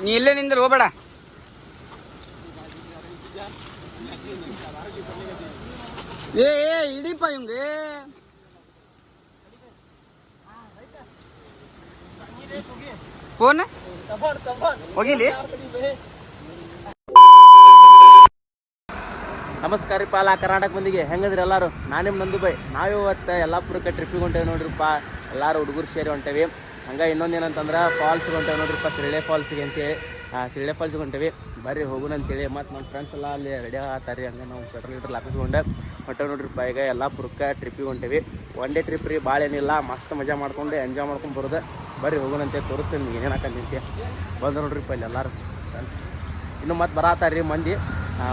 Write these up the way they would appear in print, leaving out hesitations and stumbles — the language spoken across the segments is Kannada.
ನೀ ಇಲ್ಲೇ ನಿಂದ್ರೆ ಹೋಗ್ಬೇಡ. ಏ ಇಡೀಪ ಇವಂಗೆ ಫೋನ್ ಹೋಗಿಲಿ. ನಮಸ್ಕಾರ ರೀ ಪಾಲ ಕರ್ನಾಟಕ ಮಂದಿಗೆ ಹೆಂಗದ್ರಿ ಎಲ್ಲರೂ. ನಾನು ನಿಮ್ಮ ನಂದುಬೈ. ನಾವಿವತ್ತು ಯಲ್ಲಾಪುರಕ್ಕೆ ಟ್ರಿಪ್ಪಿಗೆ ಹೊಂಟೇವೆ ನೋಡ್ರಿಪ್ಪ. ಎಲ್ಲರೂ ಹುಡುಗರು ಸೇರಿ ಹೊಂಟೇವಿ. ಹಂಗೆ ಇನ್ನೊಂದು ಏನಂತಂದ್ರೆ ಫಾಲ್ಸ್ಗೆ ಹೊಂಟೇವೆ ನೋಡ್ರಿಪ್ಪ, ಸಿರಳೆ ಫಾಲ್ಸಿಗೆ ಅಂತೇಳಿ. ಸಿರಳೆ ಫಾಲ್ಸ್ಗೆ ಹೊಂಟೇವಿ. ಬರ್ರಿ ಹೋಗೋಣ ಅಂತೇಳಿ. ಮತ್ತು ನಮ್ಮ ಫ್ರೆಂಡ್ಸ್ ಎಲ್ಲ ಅಲ್ಲಿ ರೆಡಿ ಆಗ್ತಾರೆ. ಹಂಗೆ ನಾವು ಪೆಟ್ರೋಲ್ ಲೀಟ್ರ್ ಹಾಕಿಸ್ಕೊಂಡು ಹೊಂಟೇವೆ ನೋಡ್ರಿಪ್ಪ. ಈಗ ಯಲ್ಲಾಪುರಕ್ಕೆ ಟ್ರಿಪ್ಪಿಗೆ ಹೊಂಟೇವಿ. ಒನ್ ಡೇ ಟ್ರಿಪ್ ರೀ, ಭಾಳ ಏನಿಲ್ಲ. ಮಸ್ತ್ ಮಜಾ ಮಾಡ್ಕೊಂಡು ಎಂಜಾಯ್ ಮಾಡ್ಕೊಂಡು ಬರೋದು. ಬರ್ರಿ ಹೋಗೋಣ ಅಂತೇಳಿ ತೋರಿಸ್ತೀನಿ ನಿಮ್ಗೆ ಏನೇನು ಹಾಕಂತ ಬಂದು ನೋಡ್ರಿಪ್ಪ ಇಲ್ಲಿ ಎಲ್ಲರೂ ಫ್ರೆಂಡ್ಸ್. ಇನ್ನು ಮತ್ತೆ ಬರತ್ತಾರ್ರಿ ಮಂದಿ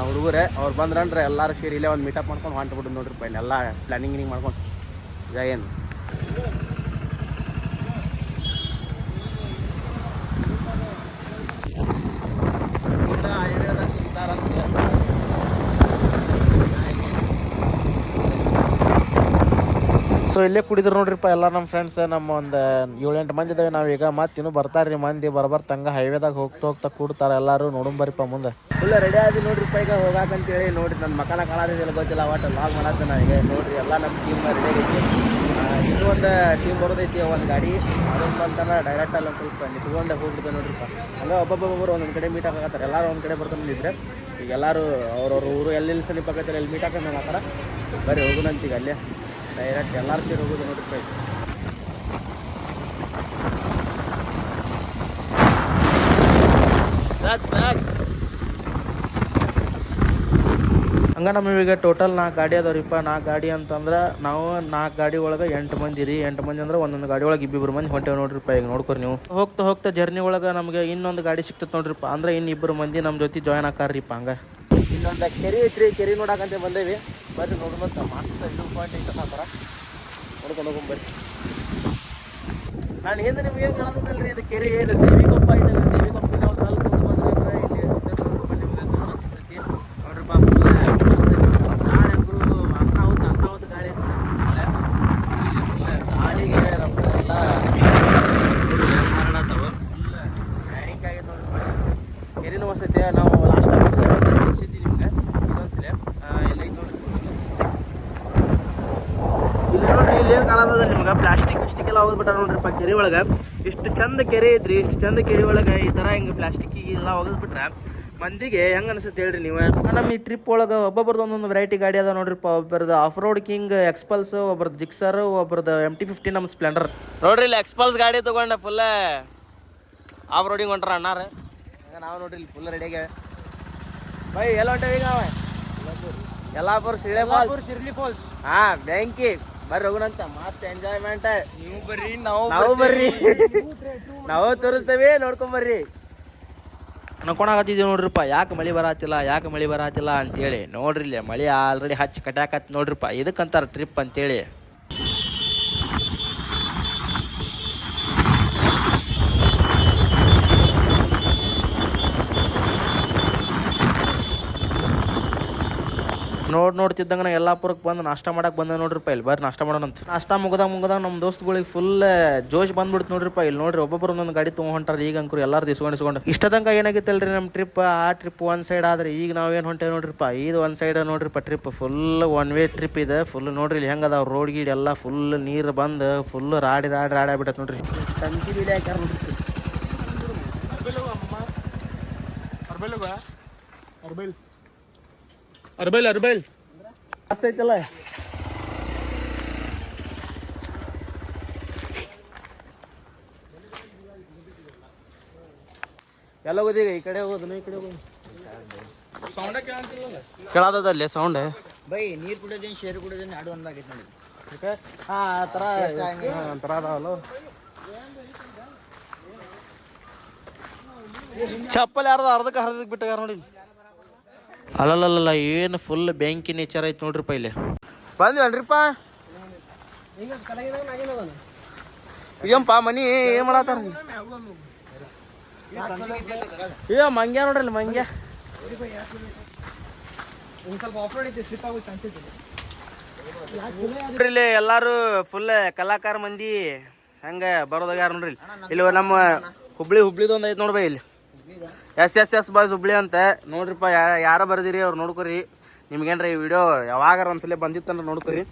ಹುಡುಗರೇ. ಅವ್ರು ಬಂದ್ರಂದ್ರೆ ಎಲ್ಲರೂ ಸೇರಿ ಇಲ್ಲೇ ಒಂದು ಮೀಟಪ್ ಮಾಡ್ಕೊಂಡು ಹೊಂಟ್ಬಿಟ್ಟು ನೋಡ್ರಿಪ್ಪ. ಇಲ್ಲೆಲ್ಲ ಪ್ಲ್ಯಾನಿಂಗ್ ಮಾಡ್ಕೊಂಡು ಈಗ ಏನು ಸೊ ಇಲ್ಲೇ ಕುಡಿದ್ರು ನೋಡ್ರಿಪ್ಪ ಎಲ್ಲ ನಮ್ಮ ಫ್ರೆಂಡ್ಸ್. ನಮ್ಮ ಒಂದು 7-8 ಮಂದಿ ಇದ್ದಾವೆ ನಾವೀಗ. ಮತ್ತೆ ಇನ್ನೂ ಬರ್ತಾರ್ರಿ ಮಂದಿ. ಬರ್ಬರ್ತಂಗ ಹೈವೇದಾಗ ಹೋಗ್ತಾ ಕೂಡ್ತಾರೆ ಎಲ್ಲರೂ. ನೋಡೋಣ ಬರ್ರಿಪ್ಪ ಮುಂದೆ. ಫುಲ್ ರೆಡಿ ಆದಿ ನೋಡ್ರಿಪ್ಪ ಈಗ ಹೋಗಾಕಂತೇಳಿ. ನೋಡ್ರಿ ನನ್ನ ಮಕ್ಕಳ ಕಾಣೋದಿಲ್ಲ ಗೊತ್ತಿಲ್ಲ, ಒಟ್ಟು ಲಾಗ್ ಮಾಡತ್ತೇನೆ ಈಗ. ನೋಡ್ರಿ ಎಲ್ಲ ನಮ್ಮ ಟೀಮ್ ರೆಡಿ ಆಗೈತಿ. ಇನ್ನೂ ಒಂದು ಟೀಮ್ ಬರೋದೈತಿ, ಒಂದು ಗಾಡಿ ಅದೊಂದು ಬಂತಾನೆ ಡೈರೆಕ್ಟ್ ಅಲ್ಲಿ ಒಂದು ಸ್ವಲ್ಪ ನಿಂತ್ಕೊಂಡು ಹೋಗ್ಬಿಡ್ತೇವೆ ನೋಡ್ರಿಪ್ಪ. ಹಂಗೆ ಒಬ್ಬೊಬ್ಬೊಬ್ಬರು ಒಂದೊಂದು ಕಡೆ ಮೀಟ್ ಆಗತ್ತಾರೆ. ಎಲ್ಲರೂ ಒಂದು ಕಡೆ ಬರ್ತಾನಿದ್ರೆ ಈಗ ಎಲ್ಲರೂ ಅವ್ರವ್ರ ಊರು ಎಲ್ಲೆಲ್ಲಿ ಸಮೀಪ ಆಗತ್ತಾರೆ ಎಲ್ಲಿ ಮೀಟ್ ಹಾಕೊಂಡು ಹಾಕಾರ. ಬರ್ರಿ ಹೋಗೋಣಂತ ಈಗ ಅಲ್ಲೇ ಡೈರೆಕ್ಟ್ ಎಲ್ಲರೂ ಸೇರಿ ಹೋಗೋದು ನೋಡ್ರಿಪ್ಪ. ಹಂಗೆ ನಮಗೀಗ ಟೋಟಲ್ 4 ಗಾಡಿ ಅದಾವ್ರಿಪ್ಪ. 4 ಗಾಡಿ ಅಂತಂದ್ರೆ ನಾವು 4 ಗಾಡಿ ಒಳಗೆ 8 ಮಂದಿ ರೀ. 8 ಮಂದಿ ಅಂದ್ರೆ ಒಂದೊಂದು ಗಾಡಿ ಒಳಗೆ ಇಬ್ಬಿಬ್ರು ಮಂದಿ ಹೊಂಟೇವೆ ನೋಡ್ರಿಪ್ಪ. ಈಗ ನೋಡ್ಕೊರಿ ನೀವು. ಹೋಗ್ತಾ ಜರ್ನಿ ಒಳಗೆ ನಮಗೆ ಇನ್ನೊಂದು ಗಾಡಿ ಸಿಕ್ತದೆ ನೋಡ್ರಿಪ್ಪ. ಅಂದ್ರೆ ಇನ್ನಿಬ್ಬರು ಮಂದಿ ನಮ್ಮ ಜೊತೆ ಜಾಯ್ನ್ ಆಕಾರ್ರಿಪ್ಪ. ಹಂಗೆ ಇಲ್ಲೊಂದು ಕೆರೆ ಐತ್ರಿ, ಕೆರೆ ನೋಡಕ್ಕಂತ ಬಂದೇವಿ. ಬರ್ರಿ ನೋಡ್ಬಂತ ಮಸ್ತ್ ಇದು ಪಾಯಿಂಟ್ ಐತೆ ಥರ ನೋಡ್ಕೊಂಡು ಹೋಗ್ಬರ್ರಿ. ನಾನು ಹಿಂದೆ ನಿಮ್ಗೆ ಏನು ಕಾಣೋದಿಲ್ಲರಿ, ಇದು ಕೆರೆ ಇದು ದೇವಿಗೊಪ್ಪ ಐತಲ್ಲ. ದೇವಿಗೊಪ್ಪ ನಾವು ಸ್ವಲ್ಪ ಬಂದ್ರೆ ಇಲ್ಲಿ ಸಿಗ್ತೈತೆ ನೋಡ್ರಿಪ್ಪ. ನಿಮ್ಗೆ ಸಿಗ್ತೈತಿ ನೋಡ್ರಿಪ್ಪ. ಗಾಳಿ ಅಂಕರು ಅನ್ನಾವತ್ತು ಗಾಳಿ ಗಾಳಿಗೆ ನಮ್ಮೆಲ್ಲ ಹಾರಾಡತ್ತವ. ಫುಲ್ ಹ್ಯಾಂಗ್ ಆಗೈತೆ ನೋಡ್ರಿ. ಕೆರೆನೂ ವಸತಿ ನಾವು ಲಾಸ್ಟ್ ಟೈಮ್ ತೋರಿಸಿದ್ವಿ ನಿಮ್ಗೆ. ಇನ್ನೊಂದ್ಸಲ ಎಲ್ಲ ಐತೆ ನೋಡ್ರಿ. ಇಲ್ಲಿ ನೋಡ್ರಿ, ಇಲ್ಲಿ ಏನು ಕಾಣೋದ ನಿಮ್ಗೆ ಪ್ಲಾಸ್ಟಿಕ್ ಎಲ್ಲ ಹೋಗ್ಬಿಟ್ಟ ನೋಡ್ರಿಪ್ಪ ಕೆರೆ ಒಳಗೆ. ಇಷ್ಟು ಚಂದ ಕೆರೆ ಐತ್ರಿ. ಇಷ್ಟು ಚಂದ ಕೆರೆ ಒಳಗೆ ಈ ಥರ ಹಿಂಗೆ ಪ್ಲಾಸ್ಟಿಕ್ ಎಲ್ಲ ಒಗದ್ಬಿಟ್ರೆ ಮಂದಿಗೆ ಹೆಂಗೆ ಅನಿಸುತ್ತೆ ಹೇಳ್ರಿ ನೀವು. ನಮ್ಮ ಈ ಟ್ರಿಪ್ ಒಳಗೆ ಒಬ್ಬೊಬ್ರದ್ದು ಒಂದೊಂದು ವೆರೈಟಿ ಗಾಡಿ ಅದ ನೋಡ್ರಿಪ್ಪ. ಒಬ್ಬರದ್ದು ಆಫ್ ರೋಡ್ ಕಿಂಗ್ ಎಕ್ಸ್ಪಲ್ಸ್, ಒಬ್ಬರದ್ದು ಜಿಕ್ಸರ್, ಒಬ್ಬರದ್ದು MT-50, ನಮ್ಮ ಸ್ಪ್ಲೆಂಡರ್. ನೋಡ್ರಿ ಇಲ್ಲಿ ಎಕ್ಸ್ಪಲ್ಸ್ ಗಾಡಿ ತೊಗೊಂಡೆ ಫುಲ್ ಆಫ್ ರೋಡಿಂಗ್ ಹೊಂಟ್ರ ಅಣ್ಣಾರ. ಹಂಗೆ ನಾವು ನೋಡ್ರಿ ಇಲ್ಲಿ ಫುಲ್ ರೆಡಿಯಾಗೆ ಬೈ. ಎಲ್ಲ ಹೊಂಟೇವಿ ಈಗ ನಾವು ಯಲ್ಲಾಪುರ ಸಿರ್ಲಿ ಫಾಲ್ಸ್. ಹಾಂ ಬ್ಯಾಂಕಿ ಬರ್ರಿ ಹೋಗೋಣಂತ. ಮಸ್ತ್ ಎಂಜಾಯ್ಮೆಂಟ್. ನೀವು ಬರ್ರಿ, ನಾವು ಬರ್ರಿ, ನಾವು ತೋರಿಸ್ತೇವೆ, ನೋಡ್ಕೊಂಬರ್ರಿ. ಅನ್ಕೊಳಕತ್ತಿದ್ದೀವಿ ನೋಡ್ರಿಪ್ಪ. ಯಾಕೆ ಮಳೆ ಬರತ್ತಿಲ್ಲ ಅಂತೇಳಿ. ನೋಡ್ರಿ ಇಲ್ಲಿ ಮಳೆ ಆಲ್ರೆಡಿ ಹಚ್ಚಿ ಕಟ್ಟಾಕತ್ತಿ ನೋಡ್ರಿಪ್ಪ. ಇದಕ್ಕಂತಾರೆ ಟ್ರಿಪ್ ಅಂತೇಳಿ. ನೋಡ್ತಿದ್ದಂಗೆ ನಾ ಯಲ್ಲಾಪುರಕ್ಕೆ ಬಂದು ನಾಷ್ಟ ಮಾಡಕ್ಕೆ ಬಂದ ನೋಡ್ರಿಪ್ಪ. ಇಲ್ಲಿ ಬರ್ರಿ ನಾಷ್ಟ ಮಾಡೋಣಂತ. ನಾಷ್ಟ ಮುಗ್ದಾಗ ನಮ್ಮ ದೋಸ್ತಗಳಿಗೆ ಫುಲ್ ಜೋಶ್ ಬಂದ್ಬಿಡ್ತು ನೋಡ್ರಿಪ್ಪ. ಇಲ್ಲಿ ನೋಡ್ರಿ ಒಬ್ಬೊಬ್ಬರು ಒಂದೊಂದು ಗಾಡಿ ತೊಗೊಂಡ್ರೆ. ಈಗ ಅಂಕರು ಎಲ್ಲರೂ ಇಸ್ಕೊಂಡು ಇಷ್ಟದಂಗ ಏನಾಗಿತ್ತಲ್ರಿ ನಮ್ಮ ಟ್ರಿಪ್. ಆ ಟ್ರಿಪ್ ಒಂದು ಸೈಡ್ ಆದ್ರೆ ಈಗ ನಾವೇನು ಹೊಂಟೇವೆ ನೋಡ್ರಿಪ್ಪ. ಇದು ಒಂದು ಸೈಡ್ ನೋಡ್ರಿಪ್ಪ. Trip full one way trip ಇದೆ. ಫುಲ್ ನೋಡ್ರಿ ಇಲ್ಲಿ ಹೆಂಗೆ ಅದಾವ ರೋಡ್ ಗೀಡ್ ಎಲ್ಲ ಫುಲ್ ನೀರು ಬಂದು ಫುಲ್ ರಾಡಿ ಆಗ್ಬಿಟ್ಟೆ ನೋಡ್ರಿ. ತಂತಿ ಬೀಳಿ ಹಾಕ್ಯಾರ ನೋಡ್ರಿ. ಅರ್ಬೈಲ್ ಮಸ್ತ್ ಐತಲ್ಲ. ಎಲ್ಲ ಹೋಗೋದೀಗ ಈ ಕಡೆ ಹೋಗೋದು, ಈ ಕಡೆ ಹೋಗೋದು. ಕೇಳಾದಲ್ಲಿ ಸೌಂಡ್ ಬೈ. ನೀರು ಕುಡಿಯೋದೇನು ಶೇರು ಕುಡಿಯೋದೇನು ಆಡು ಒಂದಾಗೈತೆ ನೋಡಿ. ಹಾಂ ಆ ಥರ ಅದಾವಲ್ಲ. ಚಪ್ಪಲ್ ಯಾರ್ದು ಅರ್ಧಕ್ಕೆ ಬಿಟ್ಟಾರ ನೋಡಿ. ಅಲ್ಲಲ್ಲ ಏನು ಫುಲ್ ಬೆಂಕಿ ನೇಚರ್ ಐತೆ ನೋಡ್ರಿಪ್ಪ. ಇಲ್ಲಿ ಬಂದ್ವನ್ರಿಪ್ಪ. ಈಗಪ್ಪ ಮನಿ ಏನು ಮಾಡತ್ತಾರ? ಈಗ ಮಂಗ್ಯ ನೋಡ್ರಿ, ಮಂಗ್ಯ ಇಲ್ಲಿ ಎಲ್ಲಾರು ಫುಲ್ ಕಲಾಕಾರ ಮಂದಿ ಹಂಗ ಬರೋದಾಗ ನೋಡ್ರಿ. ಇಲ್ಲಿ ನಮ್ಮ ಹುಬ್ಳಿದೊಂದು ಐತೆ ನೋಡ್ಬೈ. ಇಲ್ಲಿ ಎಸ್ ಬಾಯ್ಸ್ ಹುಬ್ಳಿ ಅಂತ ನೋಡ್ರಿಪ್ಪ. ಯಾರ ಬರ್ದಿರಿ ಅವ್ರು ನೋಡ್ಕೊರಿ. ನಿಮ್ಗೇನ್ರ ಈ ವಿಡಿಯೋ ಯಾವಾಗಾರ ಒಂದ್ಸಲ ಬಂದಿತ್ತಂದ್ರೆ ನೋಡ್ಕೊರಿ.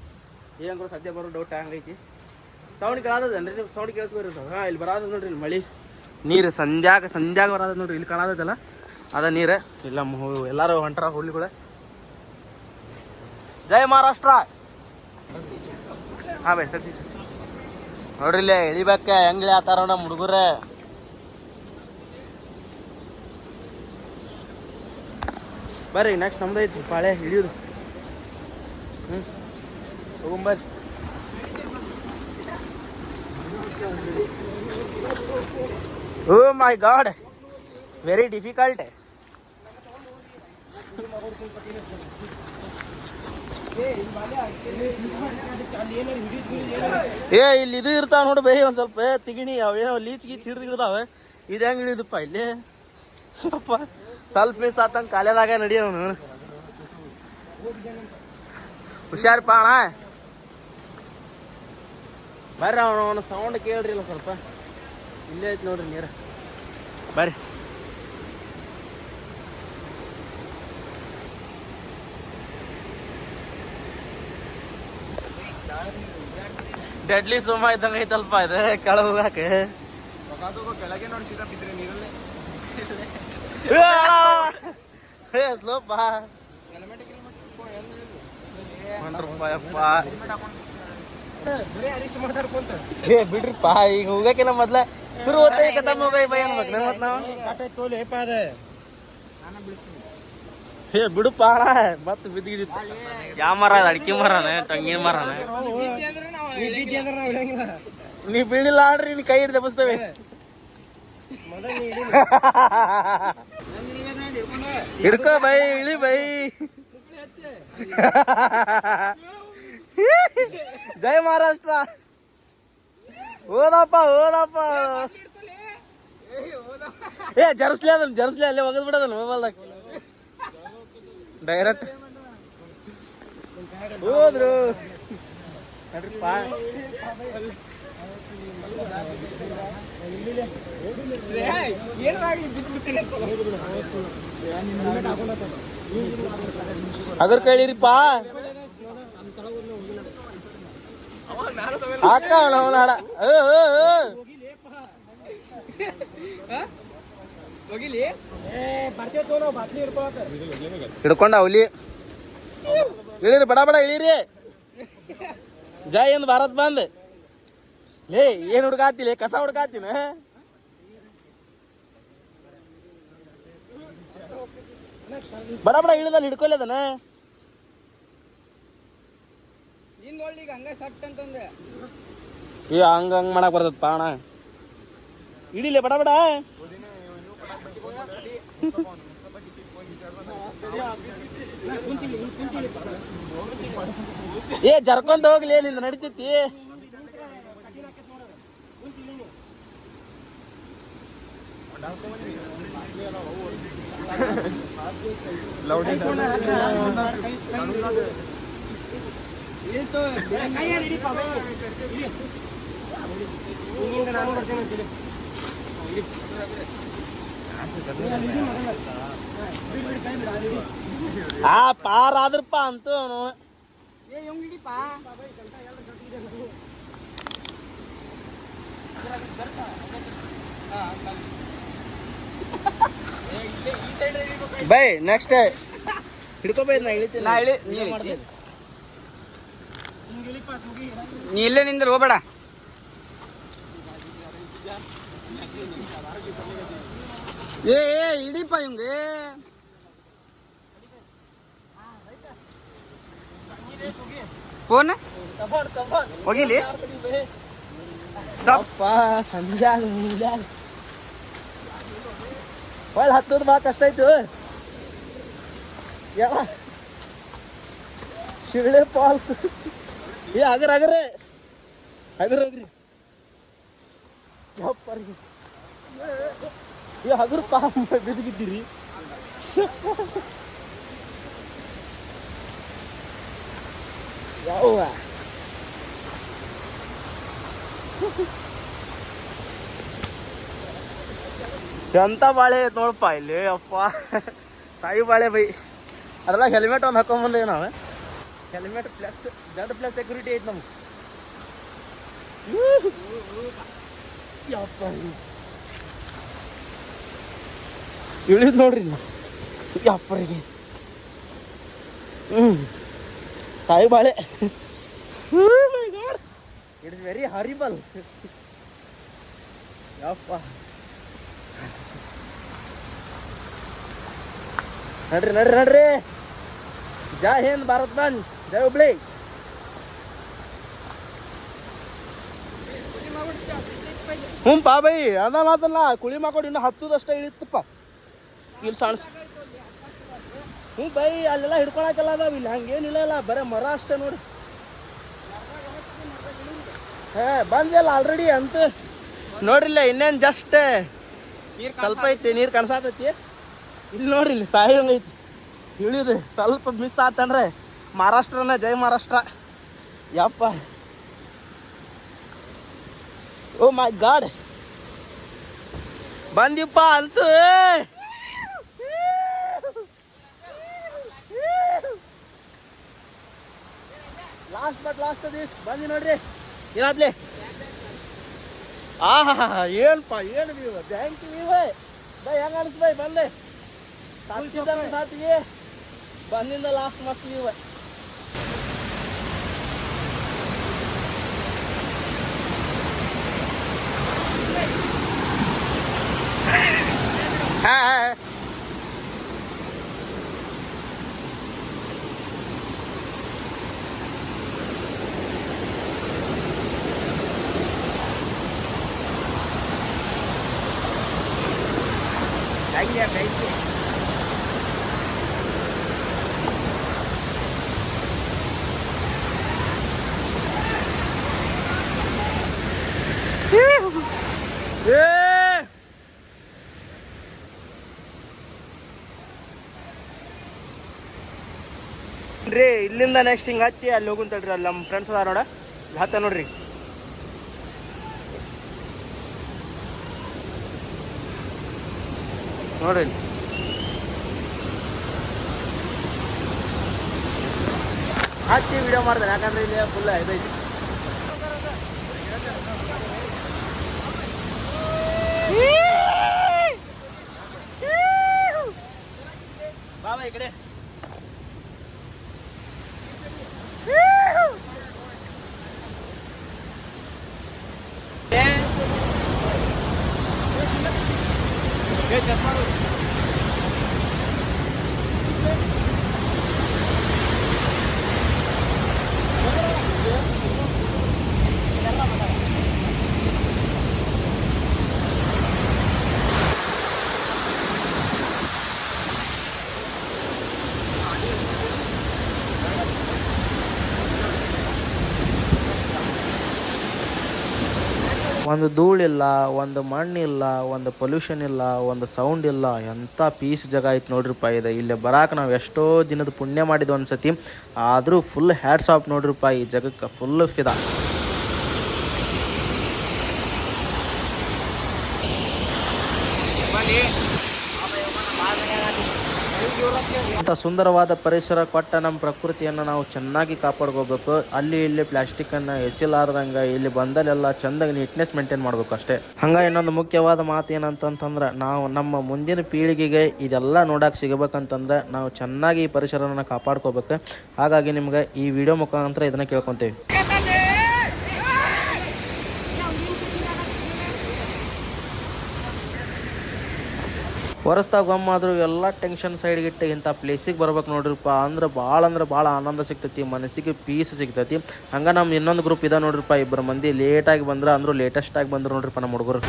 ಏನು ಸದ್ಯ ಬರೋ ಡೌಟ್ ಹಂಗೈತಿ. ಸೌಂಡ್ ಕೇಳದನ್ರಿ ನೀವು, ಸೌಂಡ್ ಕೇಳಿಸ್ಕೊರಿ ಸರ್. ಹಾಂ, ಇಲ್ಲಿ ಬರೋದ ನೋಡ್ರಿ, ಇಲ್ಲಿ ಮಳೆ ನೀರು ಸಂಧ್ಯಾಗ ಬರೋದ ನೋಡ್ರಿ. ಇಲ್ಲಿ ಕಾಣದಲ್ಲ ಅದ ನೀರು. ಇಲ್ಲ ಎಲ್ಲರೂ ಹೊಂಟಾರ ಹುಳ್ಳಿಗಳು. ಜೈ ಮಹಾರಾಷ್ಟ್ರ. ಹಾಂ ಬೈ ಸರಿ ನೋಡ್ರಿ, ಇಲ್ಲೇ ಇಳಿಬೇಕ ಹೆಂಗ್ಲಿ ಆತಾರ ನಮ್ಮ ಹುಡುಗರೇ. ಬರ್ರಿ, ನೆಕ್ಸ್ಟ್ ನಮ್ದು ಐತಿ ಪಾಳೆ ಹಿಡಿಯೋದು. ತಗೊಂಬರ್ರಿ. ಓ ಮೈ ಗಾಡ್, ವೆರಿ ಡಿಫಿಕಲ್ಟ್. ಇಲ್ಲಿ ಇದು ಇರ್ತಾವ ನೋಡಿ ಬೈ, ಒಂದ್ ಸ್ವಲ್ಪ ತಿಗಿಣಿ ಅವೇನೋ ಲೀಚ್ ಗೀಚ್ ಹಿಡ್ದಿರ್ತಾವೆ. ಇದು ಹೆಂಗೆ ಹಿಡಿದಪ್ಪ ಇಲ್ಲಿ ಸ್ವಲ್ಪ ಮಿಸ್ ಆತಂಗೆ ಕಾಲೇದಾಗ ನಡಿಯ ಅವನು. ಹುಷಾರಪ್ಪ ಅಣ್ಣ. ಬರ್ರಿ, ಅವನು ಸೌಂಡ್ ಕೇಳ್ರಿ ಇಲ್ಲ ಸ್ವಲ್ಪ. ಇಲ್ಲೇ ಐತಿ ನೋಡ್ರಿ ನೀರು. ಬರ್ರಿ. ಡೆಡ್ಲಿ ಸೋಮ ಇದ್ದಂಗೆ ಐತಲ್ಪ ಇದು ಕೆಳಗೆ ಹೋಗಾಕೆ. ಸ್ಲೋಪ ಬಿಡ್ರಿಪ್ಪ, ಈಗ ಹೋಗಕಿನ ಮೊದ್ಲ ಶುರು ಹೋಗ್ತಾ ಕತಮ್ ಹೋಗ ಬೈ ಅನ್ಬೇಕು ಮತ್ ನಾವು. ಬಿಡುಪ್ಪ ಮತ್ ಬಿದ್ದಿದ್ದಿತ್ತು. ಯಾವ ಮರ ಅದ? ಅಡಿಕೆ ಮರನ, ಟಂಗಿನ ಮರನ? ನೀ ಬೀಳಿಲ್ಲ ಆಡ್ರಿ, ನೀ ಕೈ ಹಿಡ್ದೆ ಬಸ್ತವೆ. ಹಿಡ್ಕೋ ಬೈ, ಇಳಿ ಬೈ. ಜೈ ಮಹಾರಾಷ್ಟ್ರ. ಹೋದಪ್ಪ. ಜರ್ಸ್ಲಿ ಅಲ್ಲೇ ಒಗದ್ ಬಿಡೋದಲ್ಲ ಮೊಬೈಲ್ದಾಗ ಡೈರೆಕ್ಟ್. ಹೋದ್ರು ನಡ್ರಿಪ್ಪ. ಅಗರ್ ಕೇಳಿರಿಪ್ಪ. ಹಾಕ ಹಾಡ ಹಿಡ್ಕೊಂಡ ಅವಲಿ. ಇಳಿರಿ, ಬಡ ಇಳಿರಿ. ಜೈ ಎಂದು ಭಾರತ್ ಬಂದ್. ಲೇ ಏನ್ ಹುಡ್ಕಾತಿಲಿ? ಕಸ ಹುಡ್ಕಾತಿನ? ಬಡ ಇಳಿದಲ್ಲಿ ಹಿಡ್ಕೊಲ್ಲದನ. ಹಂಗ ಮಾಡಕ್ ಬರ್ತದ ಅಣ್ಣ. ಇಡಿಲಿ ಬಡ ಜರ್ಕೊಂತ ಹೋಗ್ಲಿ, ನಿಂದ ನಡಿತೈತಿ. ಪಾರ ಆದ್ರಪ್ಪ ಅಂತ ಅವನು. ಬೈ ನೆಕ್ಸ್ಟ್ ಹಿಡ್ಕೊ ಬೈ. ನಾ ಇಳಿತೀನಿ. ನೀ ಇಲ್ಲೇ ನಿಂದ್ರೆ ಹೋಗ್ಬೇಡ. ಇಡಿಪ ಇವಂಗೆ. ಫೋನ್ ಹೋಗಿಲಿ. ಸಂಜಾಗ ಒಳ್ಳೆ ಹತ್ತೋದು ಭಾಳ ಕಷ್ಟ ಆಯ್ತು. ಶಿಳ್ಳೆ ಫಾಲ್ಸ್. ಅಗರ್ರಿ ಹೋಗ್ರಿ. ಹಗರು ಪಾ ಬಿದ್ದಿದ್ದೀರಿ. ಯಾವ ಜಂತ ಬಾಳೆ ಐತೆ ನೋಡಪ್ಪ ಇಲ್ಲಿ ಅಪ್ಪ ಸಾಯಿ ಬಾಳೆ ಬೈ ಅದ್ರಾಗ ಹೆಲ್ಮೆಟ್ ಒಂದು ಹಾಕೊಂಬಂದೇವಿ ನಾವು ಹೆಲ್ಮೆಟ್ ಪ್ಲಸ್ ಪ್ಲಸ್ ಸೆಕ್ಯೂರಿಟಿ ಐತೆ ನಮ್ಗೆ ಯಪ್ಪ ಇಳಿದ್ ನೋಡ್ರಿ ಯಪ್ಪರಿಗೆ ಸಾಯಿ ಬಾಳೆ ಇಟ್ಸ್ ವೆರಿ ಹಾರಿಬಲ್ ಯಪ್ಪ ನಡ್ರಿ ನಡ್ರಿ ನಡ್ರಿ ಜೈ ಹಿಂದ್ ಭಾರತ್ ಬಂದ್ ಜೈ ಹುಬ್ಳಿ ಹ್ಞೂ ಪಾ ಬೈ ಅದಲ್ಲ ಕುಳಿ ಮಾಕೋಡಿ ಇನ್ನು ಹತ್ತದಷ್ಟ ಇಳಿತಪ್ಪ ಇಲ್ಲಿ ಸಣ್ಣ ಹ್ಞೂ ಬೈ ಅಲ್ಲೆಲ್ಲ ಹಿಡ್ಕೊಳಕಲ್ಲ ಅದಾವ ಇಲ್ಲಿ ಹಂಗೇನಿಲ್ಲ ಇಲ್ಲ ಬರೀ ಮರ ಅಷ್ಟೇ ನೋಡಿ ಬಂದ್ವಲ್ಲ ಆಲ್ರೆಡಿ ಅಂತ ನೋಡ್ರಿಲ್ಲ ಇನ್ನೇನು ಜಸ್ಟ್ ಸ್ವಲ್ಪ ಐತಿ ನೀರು ಕಾಣಿಸತೈತಿ ಇಲ್ಲಿ ನೋಡ್ರಿ ಇಲ್ಲಿ ಸಾಯಂಗ್ ಐತಿ ಇಳಿದು ಸ್ವಲ್ಪ ಮಿಸ್ ಆತಂದ್ರೆ ಮಹಾರಾಷ್ಟ್ರನ ಜೈ ಮಹಾರಾಷ್ಟ್ರ ಯಪ್ಪ ಓ ಮೈ ಗಾಡ್ ಬಂದಿಪ್ಪ ಅಂತೂ ಲಾಸ್ಟ್ ಬಟ್ ಲಾಸ್ಟ್ ದಿಸ್ ಬಂದಿ ನೋಡ್ರಿ ಏನಾದ್ಲಿ ಏನಪ್ಪ ಏನು ವ್ಯೂ ಬ್ಯಾಂಕ್ ವ್ಯೂ ಬೈ ಹೆಂಗ ಅನಿಸ್ ಬೈ ಬಂದೆ ಸಾತಿಗೆ ಬಂದಿಂದ ಲಾಸ್ಟ್ ಮಸ್ತ್ ವ್ಯೂ ರೀ ಇಲ್ಲಿಂದ ನೆಕ್ಸ್ಟ್ ಹಿಂಗೆ ಹತ್ತಿ ಅಲ್ಲಿ ಹೋಗುಂತಲ್ರಿ ಅಲ್ಲಿ ನಮ್ಮ ಫ್ರೆಂಡ್ಸ್ ಅದಾರ ನೋಡ ಹತ್ತ ನೋಡ್ರಿ ನೋಡ್ರಿ ಹತ್ತಿ ವಿಡಿಯೋ ಮಾಡ್ತಾರೆ ಯಾಕಂದ್ರೆ ಇಲ್ಲಿ ಫುಲ್ ಇದೈತಿ ಬಾಬಾ ಈ ಕಡೆ ಒಂದು ಧೂಳಿಲ್ಲ, ಒಂದು ಮಣ್ಣಿಲ್ಲ, ಒಂದು ಪೊಲ್ಯೂಷನ್ ಇಲ್ಲ, ಒಂದು ಸೌಂಡ್ ಇಲ್ಲ, ಎಂಥ ಪೀಸ್ ಜಾಗ ಐತೆ ನೋಡ್ರಿಪ್ಪ ಇದೆ. ಇಲ್ಲಿ ಬರಾಕ ನಾವು ಎಷ್ಟೋ ದಿನದ ಪುಣ್ಯ ಮಾಡಿದ್ವಿ ಅನ್ಸತಿ, ಆದರೂ ಫುಲ್ ಹ್ಯಾಟ್ಸ್ ಆಫ್ ನೋಡ್ರಿಪ್ಪ ಈ ಜಾಗಕ್ಕೆ ಫುಲ್ ಫಿದಾ. ಇಂಥ ಸುಂದರವಾದ ಪರಿಸರ ಕೊಟ್ಟ ನಮ್ಮ ಪ್ರಕೃತಿಯನ್ನು ನಾವು ಚೆನ್ನಾಗಿ ಕಾಪಾಡ್ಕೋಬೇಕು. ಅಲ್ಲಿ ಇಲ್ಲಿ ಪ್ಲಾಸ್ಟಿಕ್ಕನ್ನು ಎಸಿಲಾರ್ದಂಗೆ ಇಲ್ಲಿ ಬಂದಲ್ಲೆಲ್ಲ ಚೆಂದಾಗಿ ನೀಟ್ನೆಸ್ ಮೇಂಟೈನ್ ಮಾಡಬೇಕು ಅಷ್ಟೇ. ಹಂಗೆ ಇನ್ನೊಂದು ಮುಖ್ಯವಾದ ಮಾತು ಏನಂತಂತಂದ್ರೆ, ನಾವು ನಮ್ಮ ಮುಂದಿನ ಪೀಳಿಗೆಗೆ ಇದೆಲ್ಲ ನೋಡಕ್ಕೆ ಸಿಗಬೇಕಂತಂದ್ರೆ ನಾವು ಚೆನ್ನಾಗಿ ಈ ಪರಿಸರನ ಕಾಪಾಡ್ಕೋಬೇಕು. ಹಾಗಾಗಿ ನಿಮ್ಗೆ ಈ ವಿಡಿಯೋ ಮುಖಾಂತರ ಇದನ್ನು ಕೇಳ್ಕೊತೀವಿ. ಹೊರಸ್ದಾಗ ಆದರೂ ಎಲ್ಲ ಟೆನ್ಷನ್ ಸೈಡ್ಗಿಟ್ಟು ಇಂಥ ಪ್ಲೇಸಿಗೆ ಬರ್ಬೇಕು ನೋಡ್ರಿಪ್ಪ. ಅಂದ್ರೆ ಭಾಳ ಆನಂದ ಸಿಗ್ತೈತಿ, ಮನಸ್ಸಿಗೆ ಪೀಸ್ ಸಿಗ್ತೈತಿ. ಹಂಗೆ ನಮ್ಮ ಇನ್ನೊಂದು ಗ್ರೂಪ್ ಇದೆ ನೋಡ್ರಿಪ್ಪ, ಇಬ್ಬರು ಮಂದಿ ಲೇಟಾಗಿ ಬಂದ್ರೆ ಅಂದರೂ ಲೇಟೆಸ್ಟಾಗಿ ಬಂದ್ರು ನೋಡ್ರಿಪ್ಪ ನಮ್ಮ ಹುಡುಗರು.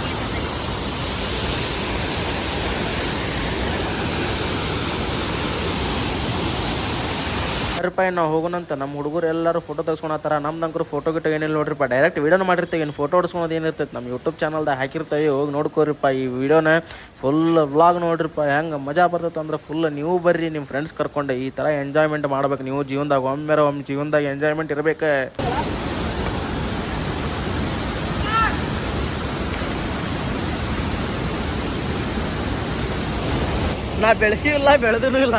ರೂಪಾಯಿ ನಾವು ಹೋಗೋಣಂತ ನಮ್ಮ ಹುಡುಗರು ಎಲ್ಲರೂ ಫೋಟೋ ತೆಗೆಸ್ಕೊಳತ್ತಾರ. ನಮ್ದಂಕರು ಫೋಟೋ ಗಿಟ್ಟು ಏನಿಲ್ಲ ನೋಡ್ರಿಪ್ಪ, ಡೈರೆಕ್ಟ್ ವಿಡಿಯೋನ ಮಾಡಿರ್ತೀವಿ. ಏನು ಫೋಟೋ ಹೊಡ್ಸ್ಕೊಳೋದು ಏನಿರ್ತೈತೆ ನಮ್ಮ ಯೂಟ್ಯೂಬ್ ಚಾನಲ್ದಾಗ ಹಾಕಿರ್ತೀವಿ, ಹೋಗಿ ನೋಡ್ಕೋರಿಪ್ಪ. ಈ ವಿಡಿಯೋನ ಫುಲ್ ವ್ಲಾಗ್ ನೋಡ್ರಿಪ್ಪ, ಹೆಂಗೆ ಮಜಾ ಬರ್ತೈತೆ ಅಂದ್ರೆ ಫುಲ್ ನೀವು ಬರ್ರಿ ನಿಮ್ಮ ಫ್ರೆಂಡ್ಸ್ ಕರ್ಕೊಂಡು. ಈ ಥರ ಎಂಜಾಯ್ಮೆಂಟ್ ಮಾಡ್ಬೇಕು ನೀವು ಜೀವನದಾಗ. ಒಮ್ಮೆ ಜೀವನದಾಗ ಎಂಜಾಯ್ಮೆಂಟ್ ಇರಬೇಕು. ನಾ ಬೆಳೆಸಿ ಇಲ್ಲ ಬೆಳೆದೂ ಇಲ್ಲ.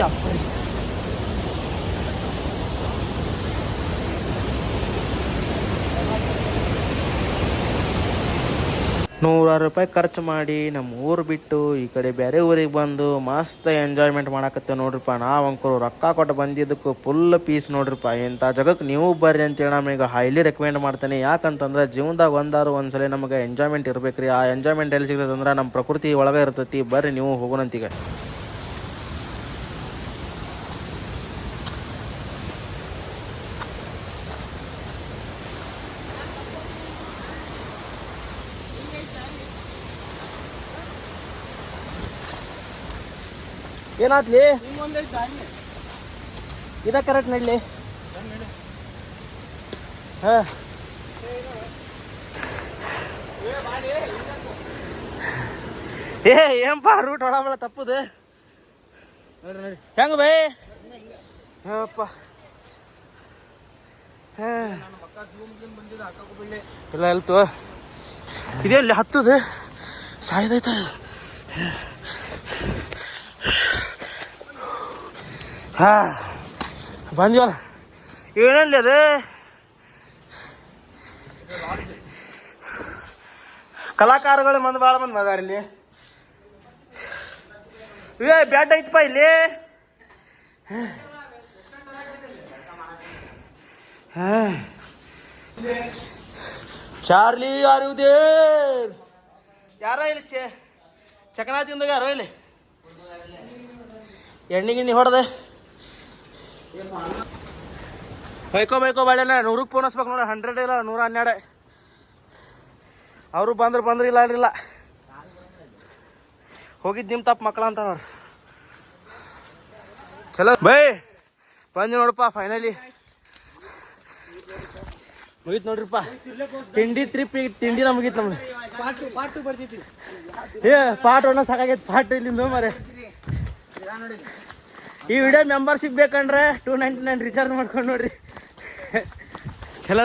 ಯಪ್ಪ 100 ರೂಪಾಯಿ ಖರ್ಚು ಮಾಡಿ ನಮ್ಮ ಊರು ಬಿಟ್ಟು ಈ ಕಡೆ ಬೇರೆ ಊರಿಗೆ ಬಂದು ಮಸ್ತ್ ಎಂಜಾಯ್ಮೆಂಟ್ ಮಾಡಕತ್ತೇವೆ ನೋಡ್ರಿಪ್ಪ. ನಾವಂಕರು ರೊಕ್ಕ ಕೊಟ್ಟು ಬಂದಿದ್ದಕ್ಕೂ ಫುಲ್ ಪೀಸ್ ನೋಡ್ರಿಪ್ಪ. ಇಂಥ ಜಾಗಕ್ಕೆ ನೀವು ಬರ್ರಿ ಅಂತೇಳಿ ನಮಗೆ ಹೈಲಿ ರೆಕಮೆಂಡ್ ಮಾಡ್ತೇನೆ. ಯಾಕಂತಂದ್ರೆ ಜೀವನದಾಗ ಒಂದ್ಸಲ ನಮಗೆ ಎಂಜಾಯ್ಮೆಂಟ್ ಇರ್ಬೇಕು ರೀ. ಆ ಎಂಜಾಯ್ಮೆಂಟ್ ಎಲ್ಲಿ ಸಿಗ್ತದೆ ಅಂದ್ರೆ ನಮ್ಮ ಪ್ರಕೃತಿ ಒಳಗೆ ಇರ್ತೈತಿ. ಬರ್ರಿ ನೀವು ಹೋಗೋಣಂತೀಗ. ಏನಾತ್ಲಿ ಇದ ಕರೆಕ್ಟ್ ನಡ್ಲಿ. ಹಾಂ ಏನಪ್ಪ ರೂಟ್ ಹೊಡಬಳ ತಪ್ಪುದು ಹೆಂಗ ಬೈ ಹೇಳಪ್ಪ. ಇಲ್ಲ ಎಲ್ತು ಇದೇನು ಹತ್ತದು ಸಾಯ್ದೈತ. ಹಾಂ ಬಂದಿವಲ್ಲ ಏನಲ್ಲಿ ಅದು ಕಲಾಕಾರಗಳು ಭಾಳ ಮಂದಿ ಅದಾರ ಇಲ್ಲಿ. ಬ್ಯಾಡ್ ಐತಪ್ಪ ಇಲ್ಲಿ. ಚಾರ್ಲಿ ಯಾರುದೇ ಯಾರೋ ಇಲ್ಲಿ ಚಕನಾ ತಿಂದಾಗ ಯಾರೋ ಇಲ್ಲಿ ಎಣ್ಣೆ ಗಿಣ್ಣಿ ಹೊಡೆದೆ ಬೈಕೋ ಬಾಳೆನ 100ಕ್ಕೆ ಫೋನ್ ಹಚ್ಬೇಕು ನೋಡಿ. 100 ಇಲ್ಲ 112. ಅವರು ಬಂದ್ರೆ ಇಲ್ಲ ಹೋಗಿದ್ದು ನಿಮ್ಮ ತಪ್ಪು ಮಕ್ಕಳ ಅಂತ ಅವ್ರು. ಚಲೋ ಬೈ ಬಂದು ನೋಡಪ್ಪ ಫೈನಲಿ ಮುಗೀತು ನೋಡ್ರಿಪ್ಪ. ತಿಂಡಿ ಟ್ರಿಪ್ಪಿಗೆ ತಿಂಡಿ ಮುಗೀತು ನಮ್ದು. ಪಾಟ್ ಒಣ ಸಾಕಾಗೈತೆ. ಪಾಟ್ ಇಲ್ಲಿಂದ ಮರೆ. ಈ ವಿಡಿಯೋ ಮೆಂಬರ್ಶಿಪ್ ಬೇಕಂದ್ರೆ $299 ರಿಚಾರ್ಜ್ ಮಾಡ್ಕೊಂಡು ನೋಡ್ರಿ. ಚಲೋ.